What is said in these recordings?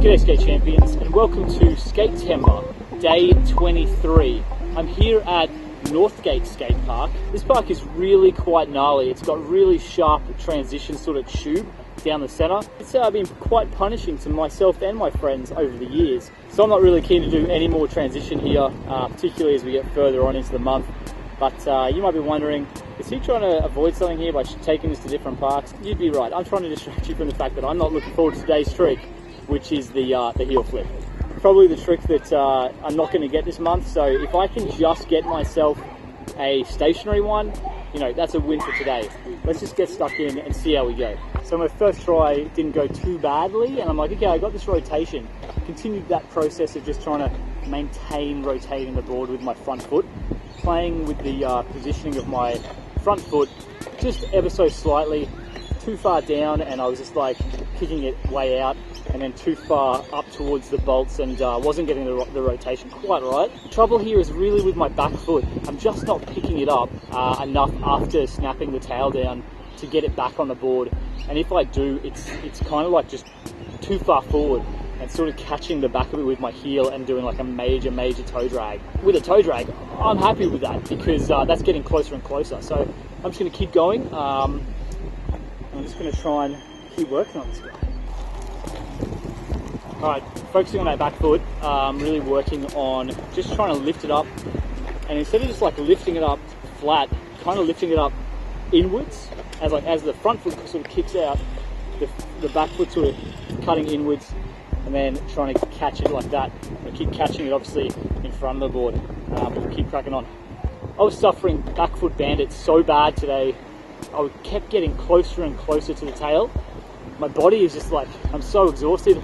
G'day skate champions, and welcome to Skatember, day 23. I'm here at Northgate Skate Park. This park is really quite gnarly. It's got really sharp transition sort of tube down the centre. It's been quite punishing to myself and my friends over the years. So I'm not really keen to do any more transition here, particularly as we get further on into the month. But you might be wondering, is he trying to avoid something here by taking us to different parks? You'd be right. I'm trying to distract you from the fact that I'm not looking forward to today's trick, which is the heel flip. Probably the trick that I'm not going to get this month. So if I can just get myself a stationary one, you know, that's a win for today. Let's just get stuck in and see how we go. So my first try didn't go too badly, and I'm like, okay, I got this rotation. Continued that process of just trying to maintain rotating the board with my front foot, playing with the positioning of my front foot just ever so slightly too far down, and I was just like kicking it way out and then too far up towards the bolts, and wasn't getting the rotation quite right. The trouble here is really with my back foot. I'm just not picking it up enough after snapping the tail down to get it back on the board, and if I do, it's kind of like just too far forward and sort of catching the back of it with my heel and doing like a major toe drag. With a toe drag, I'm happy with that because that's getting closer and closer. So I'm just going to keep going. I'm just going to try and keep working on this guy. Alright, focusing on that back foot, really working on just trying to lift it up, and instead of just like lifting it up flat, kind of lifting it up inwards, as the front foot sort of kicks out, the back foot sort of cutting inwards, and then trying to catch it like that. I keep catching it obviously in front of the board, but keep cracking on. I was suffering back foot bandits so bad today. I kept getting closer and closer to the tail. My body is just like, I'm so exhausted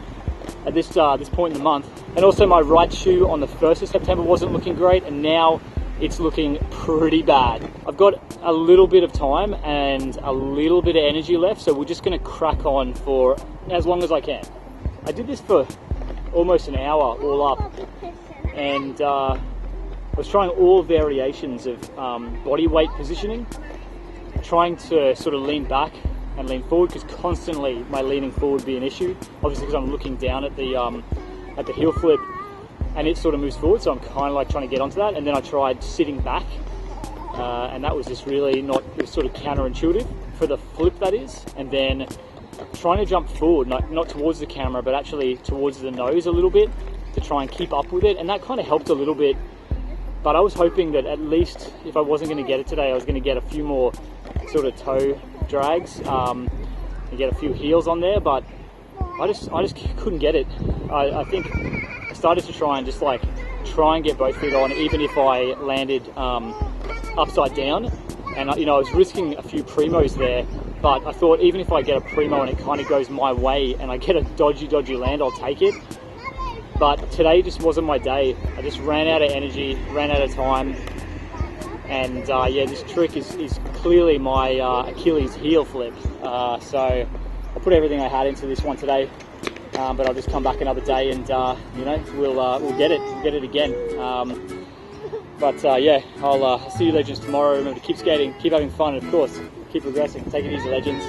at this point in the month. And also my right shoe on the 1st of September wasn't looking great, and now it's looking pretty bad. I've got a little bit of time and a little bit of energy left, so we're just gonna crack on for as long as I can. I did this for almost an hour all up, and I was trying all variations of body weight positioning, trying to sort of lean back and lean forward, because constantly my leaning forward would be an issue, obviously because I'm looking down at the heel flip and it sort of moves forward, so I'm kind of like trying to get onto that. And then I tried sitting back, and that was just really not, it was sort of counterintuitive for the flip, that is. And then trying to jump forward, not towards the camera, but actually towards the nose a little bit to try and keep up with it, and that kind of helped a little bit. But I was hoping that at least if I wasn't going to get it today, I was going to get a few more sort of toe drags and get a few heels on there, but I just couldn't get it. I think I started to try and just like try and get both feet on, even if I landed upside down, and you know, I was risking a few primos there, but I thought even if I get a primo and it kind of goes my way and I get a dodgy land, I'll take it. But today just wasn't my day. I just ran out of energy, ran out of time, and yeah, this trick is clearly my Achilles heel flip. So I put everything I had into this one today, but I'll just come back another day and you know, we'll get it again. But yeah, I'll see you legends tomorrow. Remember to keep skating, keep having fun, and of course keep progressing. Take it easy, legends.